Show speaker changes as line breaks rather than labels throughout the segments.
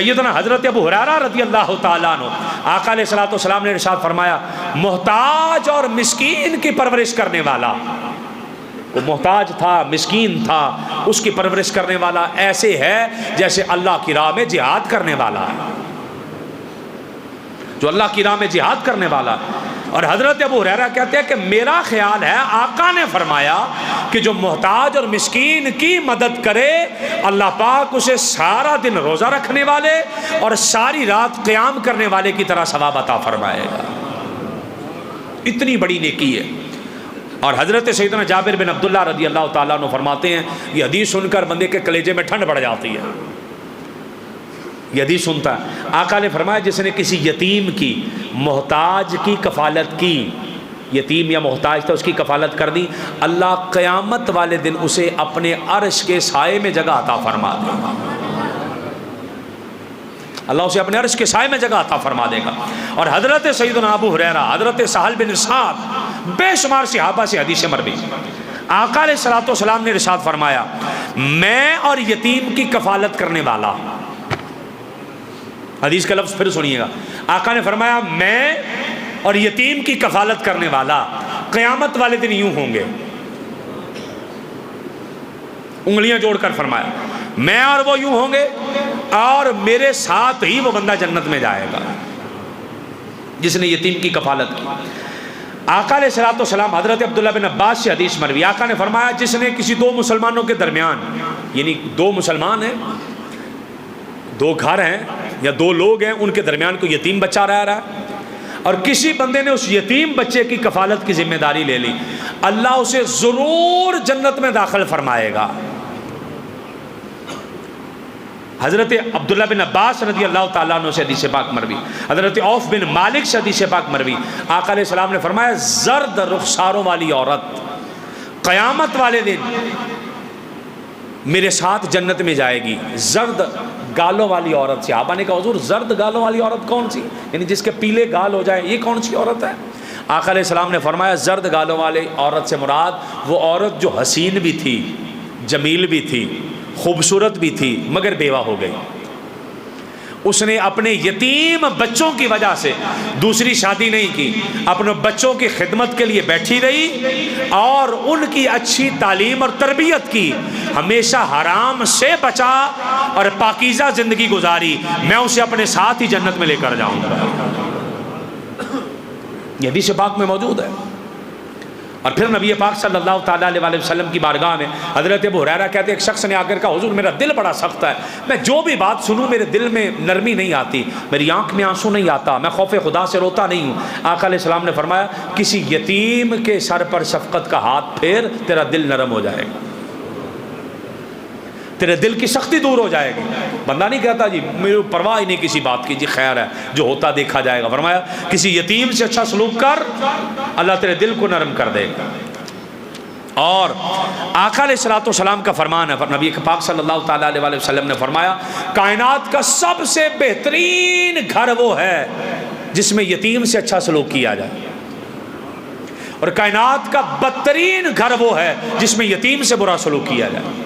سیدنا حضرت ابو ہریرہ رضی اللہ تعالیٰ عنہ، آقا علیہ الصلوۃ والسلام نے ارشاد فرمایا، محتاج اور مسکین کی پرورش کرنے والا، وہ محتاج تھا، مسکین تھا، اس کی پرورش کرنے والا ایسے ہے جیسے اللہ کی راہ میں جہاد کرنے والا ہے، جو اللہ کی راہ میں جہاد کرنے والا ہے۔ اور حضرت ابو ہریرہ کہتے ہیں کہ میرا خیال ہے آقا نے فرمایا کہ جو محتاج اور مسکین کی مدد کرے اللہ پاک اسے سارا دن روزہ رکھنے والے اور ساری رات قیام کرنے والے کی طرح ثواب عطا فرمائے گا۔ اتنی بڑی نیکی ہے۔ اور حضرت سیدنا جابر بن عبداللہ رضی اللہ تعالیٰ عنہ فرماتے ہیں، یہ حدیث سن کر بندے کے کلیجے میں ٹھنڈ پڑ جاتی ہے۔ یہ حدیث سنتا ہے، آقا نے فرمایا جس نے کسی یتیم کی، محتاج کی کفالت کی، یتیم یا محتاج تھا اس کی کفالت کر دی، اللہ قیامت والے دن اسے اپنے عرش کے سائے میں جگہ عطا فرما دے گا۔ اللہ اسے اپنے عرش کے سائے میں جگہ عطا فرما دے گا۔ اور حضرت سیدنا ابو ہریرہ، حضرت سہل بن سعد، بے شمار صحابہ سے حدیث مروی، آقا علیہ الصلوۃ والسلام نے ارشاد فرمایا، میں اور یتیم کی کفالت کرنے والا، حدیث کا لفظ پھر سنیے گا، آقا نے فرمایا میں اور یتیم کی کفالت کرنے والا قیامت والے دن یوں ہوں گے، انگلیاں جوڑ کر فرمایا میں اور وہ یوں ہوں گے اور میرے ساتھ ہی وہ بندہ جنت میں جائے گا جس نے یتیم کی کفالت کی۔ آقا علیہ الصلوۃ والسلام، حضرت عبداللہ بن عباس سے حدیث مروی، آقا نے فرمایا جس نے کسی دو مسلمانوں کے درمیان، یعنی دو مسلمان ہیں، دو گھر ہیں یا دو لوگ ہیں، ان کے درمیان کوئی یتیم بچہ رہ رہا ہے اور کسی بندے نے اس یتیم بچے کی کفالت کی ذمہ داری لے لی، اللہ اسے ضرور جنت میں داخل فرمائے گا۔ حضرت عبداللہ بن عباس رضی اللہ تعالیٰ عنہ سے حدیث پاک مروی، حضرت عوف بن مالک سے حدیث پاک مروی، آقا علیہ السلام نے فرمایا زرد رخساروں والی عورت قیامت والے دن میرے ساتھ جنت میں جائے گی۔ زرد گالوں والی عورت، صحابہ نے کہا حضور زرد گالوں والی عورت کون سی، یعنی جس کے پیلے گال ہو جائیں، یہ کون سی عورت ہے؟ آقا علیہ السلام نے فرمایا زرد گالوں والی عورت سے مراد وہ عورت جو حسین بھی تھی، جمیل بھی تھی، خوبصورت بھی تھی، مگر بیوہ ہو گئی، اس نے اپنے یتیم بچوں کی وجہ سے دوسری شادی نہیں کی، اپنے بچوں کی خدمت کے لیے بیٹھی رہی اور ان کی اچھی تعلیم اور تربیت کی، ہمیشہ حرام سے بچا اور پاکیزہ زندگی گزاری، میں اسے اپنے ساتھ ہی جنت میں لے کر جاؤں گا۔ یہ حدیث پاک میں موجود ہے۔ اور پھر نبی پاک صلی اللہ تعالیٰ علیہ وسلم کی بارگاہ میں حضرت ابو ہریرہ کہتے ہیں ایک شخص نے آ کر کہا حضور میرا دل بڑا سخت ہے، میں جو بھی بات سنوں میرے دل میں نرمی نہیں آتی، میری آنکھ میں آنسو نہیں آتا، میں خوف خدا سے روتا نہیں ہوں۔ آقا علیہ السلام نے فرمایا کسی یتیم کے سر پر شفقت کا ہاتھ پھیر، تیرا دل نرم ہو جائے گا، تیرے دل کی سختی دور ہو جائے گی۔ بندہ نہیں کہتا جی میرے پرواہ ہی نہیں کسی بات کی، جی خیر ہے جو ہوتا دیکھا جائے گا۔ فرمایا کسی یتیم سے اچھا سلوک کر، اللہ تیرے دل کو نرم کر دے گا۔ اور آقا علیہ الصلوۃ والسلام کا فرمان ہے، نبی پاک صلی اللہ تعالیٰ علیہ وسلم نے فرمایا کائنات کا سب سے بہترین گھر وہ ہے جس میں یتیم سے اچھا سلوک کیا جائے، اور کائنات کا بدترین گھر وہ ہے جس میں یتیم سے برا سلوک کیا جائے۔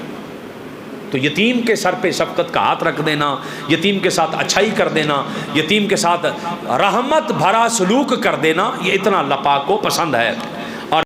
تو یتیم کے سر پہ شفقت کا ہاتھ رکھ دینا، یتیم کے ساتھ اچھائی کر دینا، یتیم کے ساتھ رحمت بھرا سلوک کر دینا، یہ اتنا اللہ پاک کو پسند ہے۔